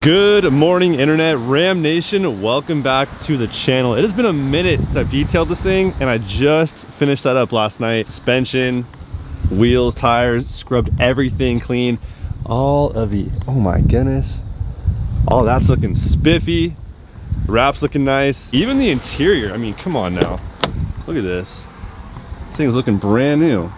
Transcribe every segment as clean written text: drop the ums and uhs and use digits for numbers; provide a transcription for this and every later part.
Good morning, internet, Ram Nation. Welcome back to the channel. It has been a minute since I've detailed this thing, and I just finished that up last night. Suspension, wheels, tires, scrubbed everything clean. All of the, oh my goodness, all that's looking spiffy. Wrap's looking nice. Even the interior, I mean, come on now. Look at this. This thing is looking brand new.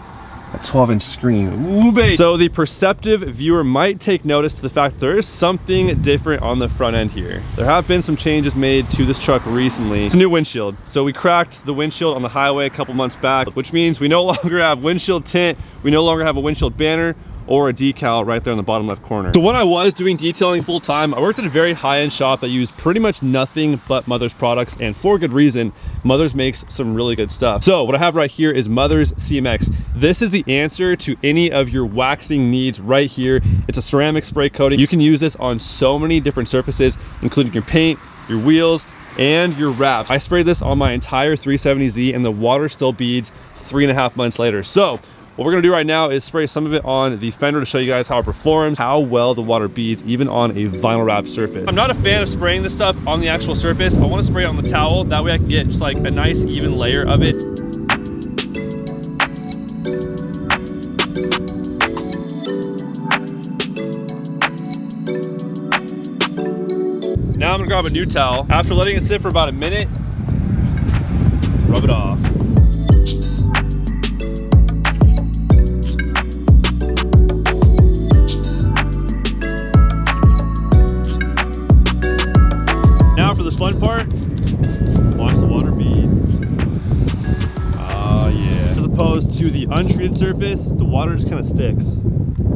A 12-inch screen. Ooh, baby. So the perceptive viewer might take notice to the fact that there is something different on the front end here. There have been some changes made to this truck recently. It's a new windshield. So we cracked the windshield on the highway a couple months back, which means we no longer have windshield tint. We no longer have a windshield banner or a decal right there in the bottom left corner. So when I was doing detailing full time, I worked at a very high-end shop that used pretty much nothing but Mother's products, and for good reason. Mother's makes some really good stuff. So what I have right here is Mother's CMX. This is the answer to any of your waxing needs right here. It's a ceramic spray coating. You can use this on so many different surfaces, including your paint, your wheels, and your wraps. I sprayed this on my entire 370Z and the water still beads 3.5 months later. So what we're gonna do right now is spray some of it on the fender to show you guys how it performs, how well the water beads, even on a vinyl wrap surface. I'm not a fan of spraying this stuff on the actual surface. I wanna spray it on the towel. That way I can get just like a nice even layer of it. Now I'm gonna grab a new towel. After letting it sit for about a minute, rub it off. Now for the fun part, watch the water bead. Oh yeah. As opposed to the untreated surface, the water just kind of sticks.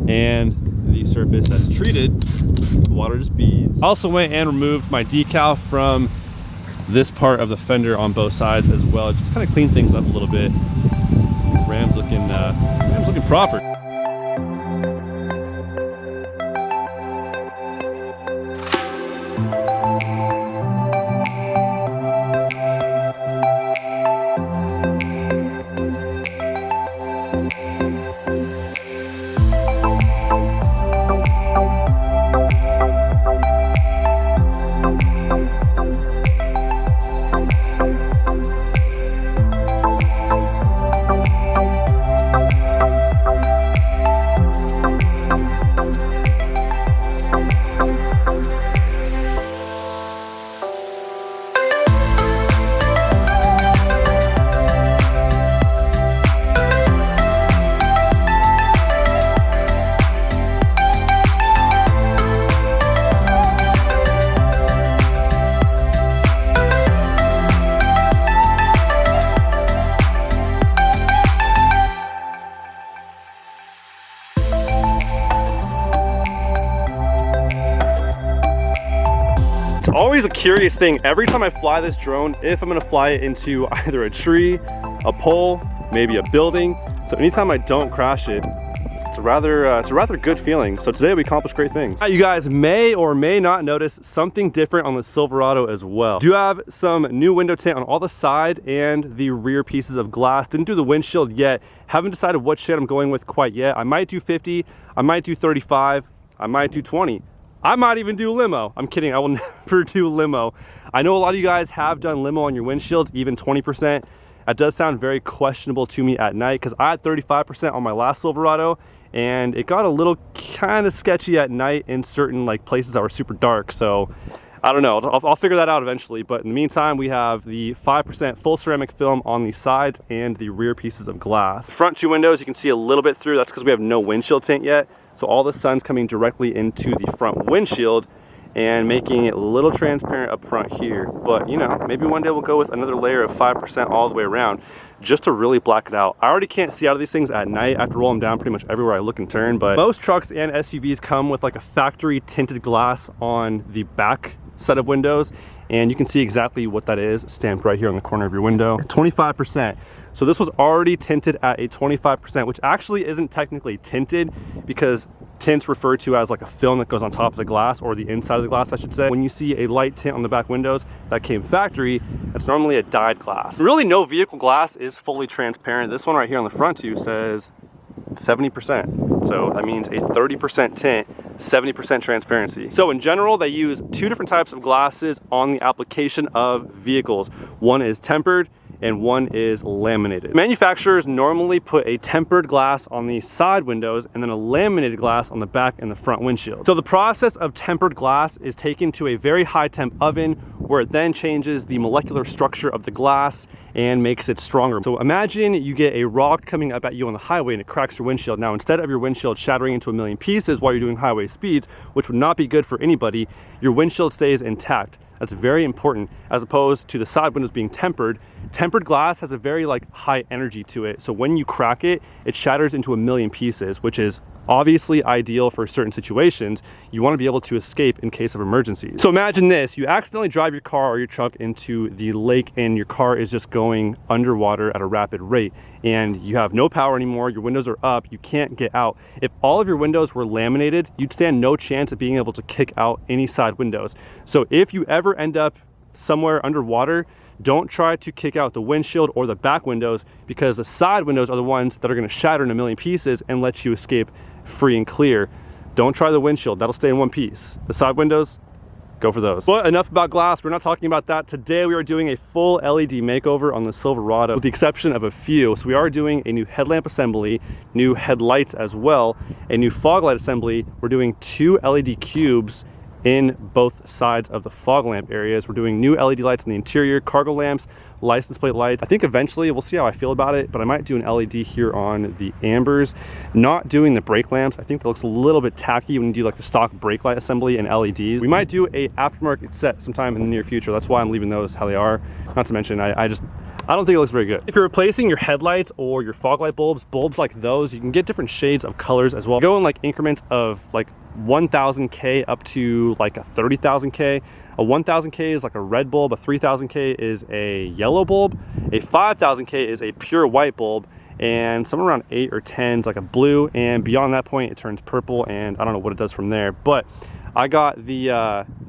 And the surface that's treated, the water just beads. I also went and removed my decal from this part of the fender on both sides as well. Just kind of clean things up a little bit. Ram's looking proper. Always a curious thing every time I fly this drone, if I'm gonna fly it into either a tree, a pole, maybe a building. So anytime I don't crash it, it's a rather good feeling. So today we accomplished great things. You guys may or may not notice something different on the Silverado as well. Do have some new window tint on all the side and the rear pieces of glass. Didn't do the windshield yet. Haven't decided what shade I'm going with quite yet. I might do 50, I might do 35, I might do 20. I might even do limo. I'm kidding, I will never do limo. I know a lot of you guys have done limo on your windshield, even 20%. That does sound very questionable to me at night because I had 35% on my last Silverado and it got a little kind of sketchy at night in certain like places that were super dark. So I don't know, I'll figure that out eventually. But in the meantime, we have the 5% full ceramic film on the sides and the rear pieces of glass. Front two windows, you can see a little bit through. That's because we have no windshield tint yet. So all the sun's coming directly into the front windshield and making it a little transparent up front here. But you know, maybe one day we'll go with another layer of 5% all the way around just to really black it out. I already can't see out of these things at night. I have to roll them down pretty much everywhere I look and turn, but most trucks and SUVs come with like a factory tinted glass on the back set of windows, and you can see exactly what that is stamped right here on the corner of your window. 25%. So this was already tinted at a 25%, which actually isn't technically tinted because tint's referred to as like a film that goes on top of the glass, or the inside of the glass I should say. When you see a light tint on the back windows that came factory, that's normally a dyed glass. Really no vehicle glass is fully transparent. This one right here on the front too says 70%. So that means a 30% tint 70% transparency. So in general, they use two different types of glasses on the application of vehicles. One is tempered and one is laminated. Manufacturers normally put a tempered glass on the side windows and then a laminated glass on the back and the front windshield. So the process of tempered glass is taken to a very high temp oven where it then changes the molecular structure of the glass and makes it stronger. So imagine you get a rock coming up at you on the highway and it cracks your windshield. Now, instead of your windshield shattering into a million pieces while you're doing highway speeds, which would not be good for anybody, your windshield stays intact. That's very important, as opposed to the side windows being tempered. Tempered glass has a very high energy to it. So when you crack it, it shatters into a million pieces, which is obviously ideal for certain situations. You want to be able to escape in case of emergencies. So imagine this, you accidentally drive your car or your truck into the lake and your car is just going underwater at a rapid rate and you have no power anymore, your windows are up, you can't get out. If all of your windows were laminated, you'd stand no chance of being able to kick out any side windows. So if you ever end up somewhere underwater, don't try to kick out the windshield or the back windows, because the side windows are the ones that are going to shatter in a million pieces and let you escape free and clear. Don't try the windshield, that'll stay in one piece. The side windows, go for those. But enough about glass, we're not talking about that. Today we are doing a full LED makeover on the Silverado, with the exception of a few. So we are doing a new headlamp assembly, new headlights as well, a new fog light assembly. We're doing 2 LED cubes in both sides of the fog lamp areas. We're doing new LED lights in the interior, cargo lamps, license plate lights. I think eventually, we'll see how I feel about it, but I might do an LED here on the ambers. Not doing the brake lamps. I think that looks a little bit tacky when you do the stock brake light assembly and LEDs. We might do a aftermarket set sometime in the near future. That's why I'm leaving those how they are. Not to mention, I don't think it looks very good. If you're replacing your headlights or your fog light bulbs like those, you can get different shades of colors as well. Go in increments of 1000K up to a 30,000K. A 1000K is a red bulb, a 3000K is a yellow bulb, a 5000K is a pure white bulb, and somewhere around 8 or 10 is a blue, and beyond that point it turns purple, and I don't know what it does from there. But I got the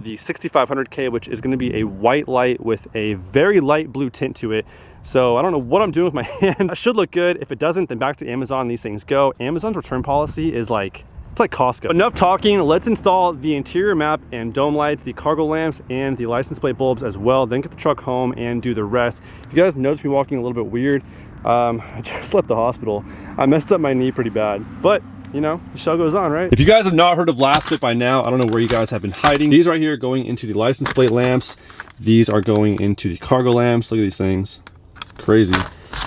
6500K, which is going to be a white light with a very light blue tint to it. So I don't know what I'm doing with my hand. That should look good. If it doesn't, then back to Amazon these things go. Amazon's return policy is it's like Costco. Enough talking, let's install the interior map and dome lights, the cargo lamps, and the license plate bulbs as well, then get the truck home and do the rest. If you guys notice me walking a little bit weird, I just left the hospital. I messed up my knee pretty bad, but you know, the show goes on, right? If you guys have not heard of Last Fit by now, I don't know where you guys have been hiding. These right here are going into the license plate lamps. These are going into the cargo lamps. Look at these things, crazy.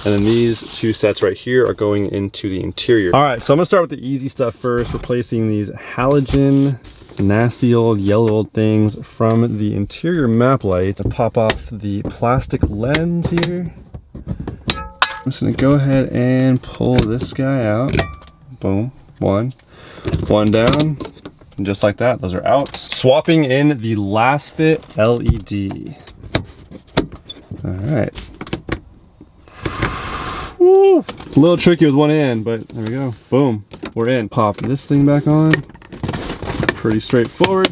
And then these 2 sets right here are going into the interior. All right, so I'm gonna start with the easy stuff first, replacing these halogen, nasty old yellow old things from the interior map lights. I'll pop off the plastic lens here. I'm just gonna go ahead and pull this guy out. Boom, one down, and just like that, those are out. Swapping in the Last Fit LED. All right. Woo! A little tricky with one hand, but there we go. Boom, we're in. Pop this thing back on. Pretty straightforward.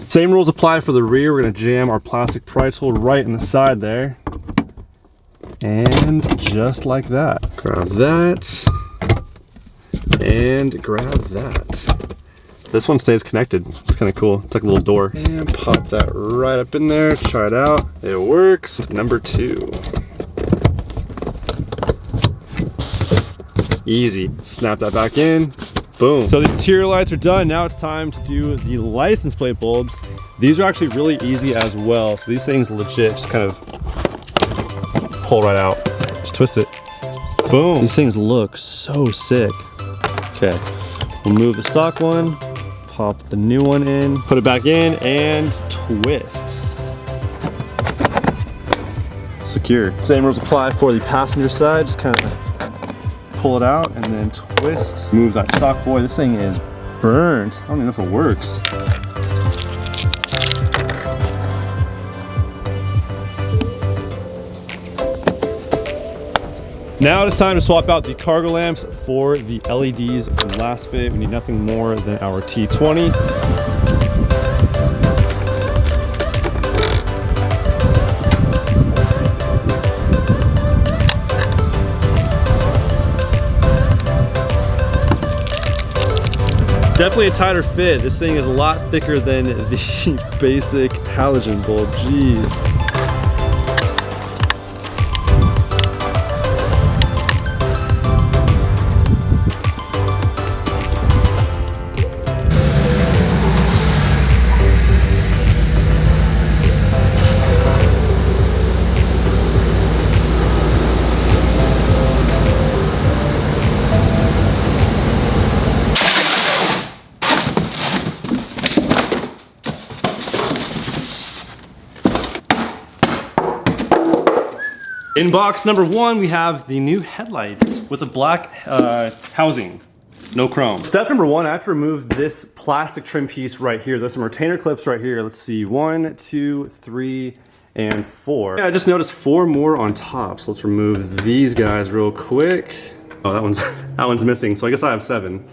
Same rules apply for the rear. We're gonna jam our plastic pry tool right in the side there. And just like that. Grab that. And grab that. This one stays connected. It's kind of cool. It's like a little door. And pop that right up in there. Try it out. It works. Number 2. Easy. Snap that back in. Boom. So the interior lights are done. Now it's time to do the license plate bulbs. These are actually really easy as well. So these things legit just kind of pull right out. Just twist it. Boom. These things look so sick. Okay. We'll move the stock one, pop the new one in, put it back in, and twist. Secure. Same rules apply for the passenger side. Just kind of pull it out and then twist. Move that stock boy. This thing is burnt. I don't even know if it works. Now it's time to swap out the cargo lamps for the LEDs from Last Fit. We need nothing more than our T20. Definitely a tighter fit. This thing is a lot thicker than the basic halogen bulb. Jeez. In box number 1, we have the new headlights with a black housing, no chrome. Step number 1, I have to remove this plastic trim piece right here. There's some retainer clips right here. Let's see, 1, 2, 3, and 4. Yeah, I just noticed 4 more on top, so let's remove these guys real quick. Oh, that one's missing, so I guess I have 7.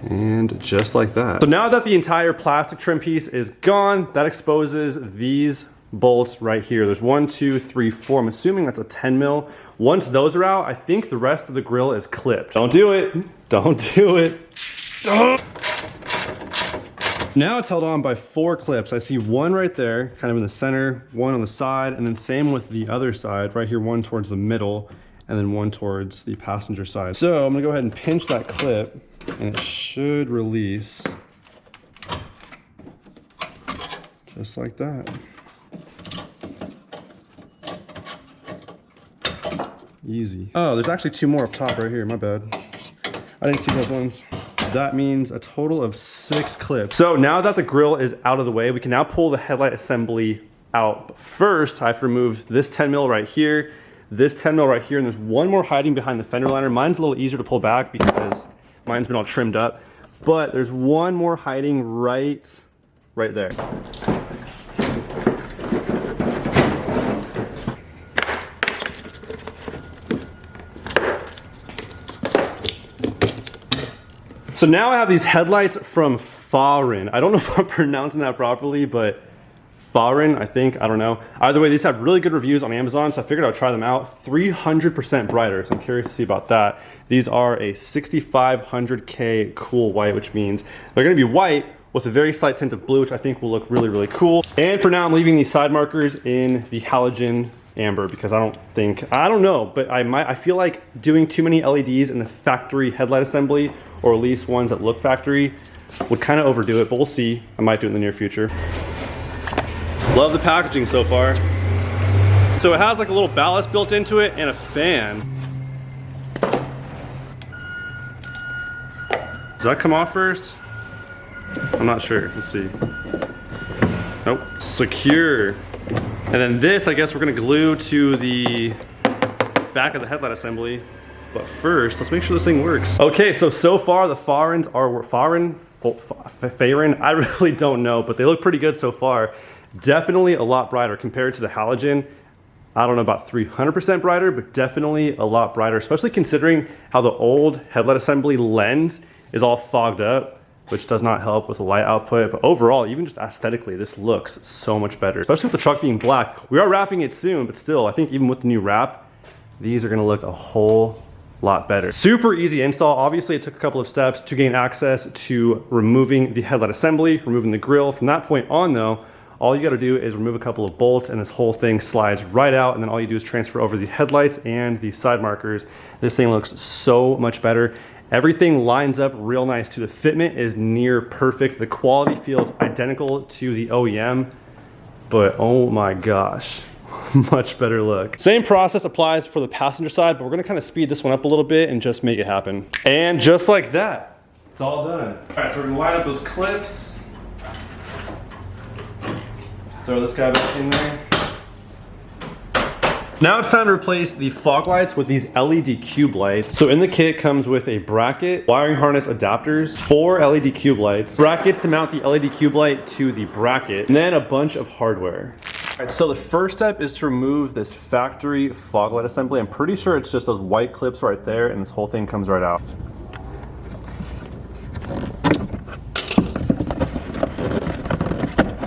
And just like that. So now that the entire plastic trim piece is gone, that exposes these bolts right here. There's 1, 2, 3, 4. I'm assuming that's a 10 mil. Once those are out, I think the rest of the grill is clipped. Don't do it. Don't do it. Now it's held on by 4 clips. I see 1 right there, kind of in the center, 1 on the side, and then same with the other side. Right here, 1 towards the middle, and then 1 towards the passenger side. So I'm gonna go ahead and pinch that clip, and it should release. Just like that. Easy. Oh, there's actually 2 more up top right here, my bad. I didn't see those ones. That means a total of 6 clips. So now that the grill is out of the way, we can now pull the headlight assembly out. But first, I have to remove this 10 mil right here, this 10 mil right here, and there's 1 more hiding behind the fender liner. Mine's a little easier to pull back because mine's been all trimmed up, but there's 1 more hiding right there. So now I have these headlights from Farin. I don't know if I'm pronouncing that properly, but Farin, I think, I don't know. Either way, these have really good reviews on Amazon, so I figured I'd try them out. 300% brighter, so I'm curious to see about that. These are a 6500K cool white, which means they're gonna be white with a very slight tint of blue, which I think will look really, really cool. And for now, I'm leaving these side markers in the halogen amber because I don't know, but I feel like doing too many LEDs in the factory headlight assembly, or at least ones that look factory, would kind of overdo it, but we'll see. I might do it in the near future. Love the packaging so far. So it has like a little ballast built into it and a fan. Does that come off first? I'm not sure, let's see. Nope, secure. And then this, I guess we're gonna glue to the back of the headlight assembly. But first, let's make sure this thing works. Okay, so far the Farin, I really don't know, but they look pretty good so far. Definitely a lot brighter compared to the halogen. I don't know about 300% brighter, but definitely a lot brighter, especially considering how the old headlight assembly lens is all fogged up, which does not help with the light output. But overall, even just aesthetically, this looks so much better, especially with the truck being black. We are wrapping it soon, but still, I think even with the new wrap, these are gonna look a whole lot better. Super easy install. Obviously, it took a couple of steps to gain access to removing the headlight assembly, removing the grill. From that point on though, all you gotta do is remove a couple of bolts and this whole thing slides right out, and then all you do is transfer over the headlights and the side markers. This thing looks so much better. Everything lines up real nice too. The fitment is near perfect. The quality feels identical to the OEM, but oh my gosh. Much better look. Same process applies for the passenger side, but we're gonna kind of speed this one up a little bit and just make it happen. And just like that, it's all done. All right, so we're gonna line up those clips. Throw this guy back in there. Now it's time to replace the fog lights with these LED cube lights. So in the kit comes with a bracket, wiring harness adapters, 4 LED cube lights, brackets to mount the LED cube light to the bracket, and then a bunch of hardware. All right, so the first step is to remove this factory fog light assembly. I'm pretty sure it's just those white clips right there, and this whole thing comes right out.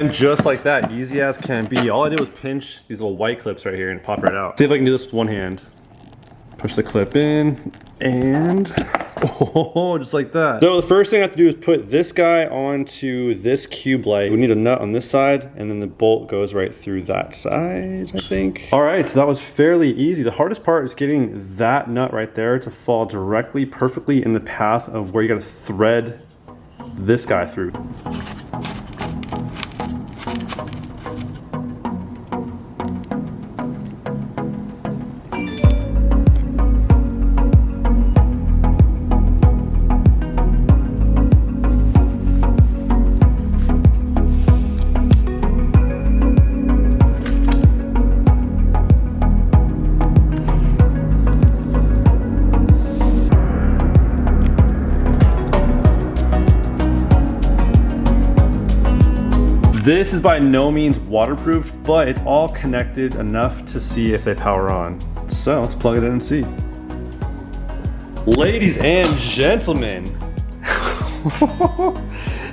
And just like that, easy as can be. All I did was pinch these little white clips right here and pop right out. See if I can do this with one hand. Push the clip in, and Oh, just like that. So the first thing I have to do is put this guy onto this cube light. We need a nut on this side, and then the bolt goes right through that side, I think. All right, so that was fairly easy. The hardest part is getting that nut right there to fall directly, perfectly in the path of where you gotta thread this guy through. This is by no means waterproof, but it's all connected enough to see if they power on. So let's plug it in and see. Ladies and gentlemen,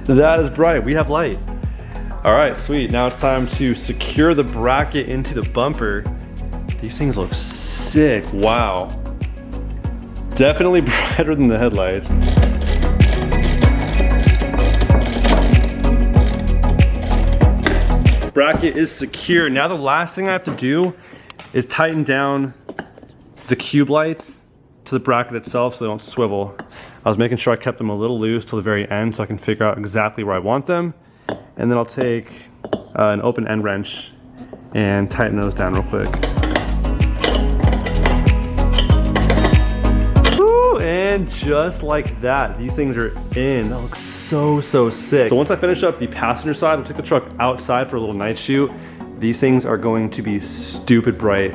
that is bright. We have light. All right, sweet. Now it's time to secure the bracket into the bumper. These things look sick. Wow. Definitely brighter than the headlights. Bracket is secure. Now the last thing I have to do is tighten down the cube lights to the bracket itself so they don't swivel. I was making sure I kept them a little loose till the very end so I can figure out exactly where I want them. And then I'll take an open end wrench and tighten those down real quick. Woo! And just like that, these things are in. That looks so sick. So once I finish up the passenger side, we'll take the truck outside for a little night shoot. These things are going to be stupid bright.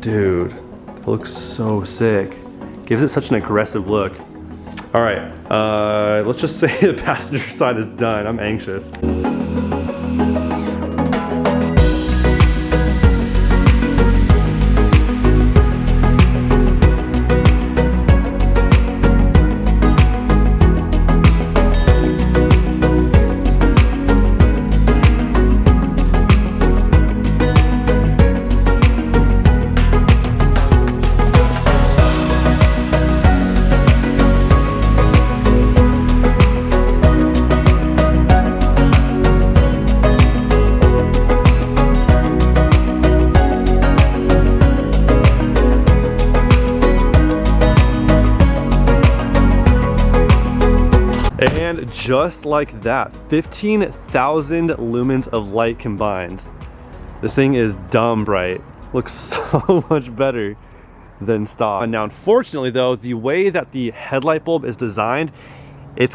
Dude, it looks so sick. Gives it such an aggressive look. All right, let's just say the passenger side is done. I'm anxious. And just like that, 15,000 lumens of light combined. This thing is dumb bright. Looks so much better than stock. And now, unfortunately though, the way that the headlight bulb is designed, it's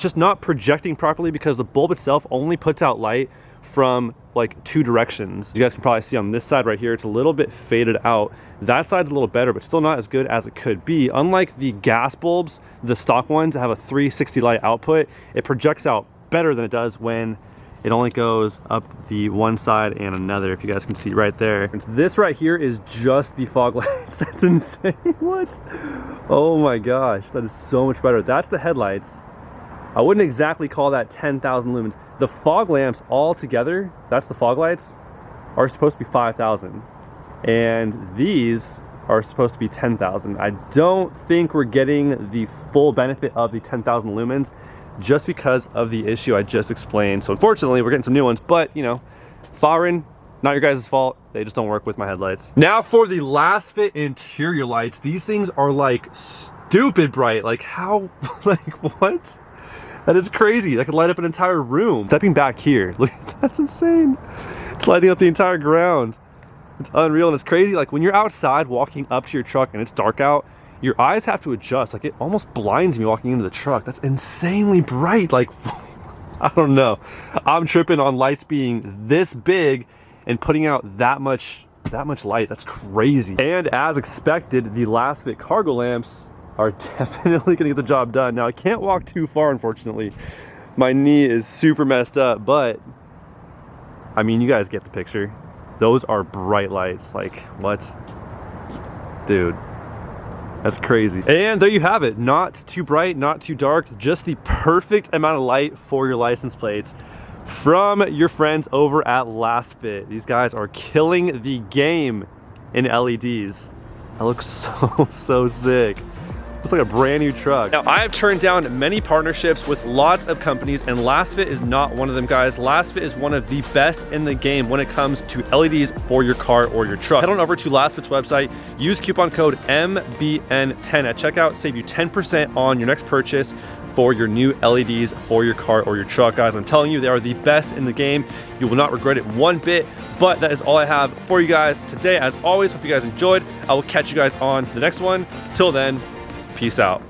just not projecting properly because the bulb itself only puts out light from like two directions. You guys can probably see on this side right here, it's a little bit faded out. That side's a little better, but still not as good as it could be. Unlike the gas bulbs, the stock ones that have a 360 light output, it projects out better than it does when it only goes up the one side and another, if you guys can see right there. And this right here is just the fog lights. That's insane. What? Oh my gosh, that is so much better. That's the headlights. I wouldn't exactly call that 10,000 lumens. The fog lamps all together, that's the fog lights, are supposed to be 5,000. And these are supposed to be 10,000. I don't think we're getting the full benefit of the 10,000 lumens just because of the issue I just explained. So unfortunately, we're getting some new ones, but you know, foreign, not your guys' fault. They just don't work with my headlights. Now for the last fit interior lights. These things are like stupid bright. Like how, like what? That is crazy. That could light up an entire room. Stepping back here, look, that's insane. It's lighting up the entire ground. It's unreal and it's crazy. Like when you're outside walking up to your truck and it's dark out, your eyes have to adjust. Like it almost blinds me walking into the truck. That's insanely bright. Like, I don't know. I'm tripping on lights being this big and putting out that much light. That's crazy. And as expected, the last fit cargo lamps are definitely gonna get the job done. Now I can't walk too far, unfortunately. My knee is super messed up, but I mean, you guys get the picture. Those are bright lights. Like, what? Dude, that's crazy. And there you have it. Not too bright, not too dark, just the perfect amount of light for your license plates from your friends over at Last Fit. These guys are killing the game in LEDs. That looks so sick. It's like a brand new truck. Now, I have turned down many partnerships with lots of companies, and LastFit is not one of them, guys. LastFit is one of the best in the game when it comes to LEDs for your car or your truck. Head on over to LastFit's website, use coupon code MBN10 at checkout, save you 10% on your next purchase for your new LEDs for your car or your truck. Guys, I'm telling you, they are the best in the game. You will not regret it one bit. But that is all I have for you guys today. As always, hope you guys enjoyed. I will catch you guys on the next one. Till then, peace out.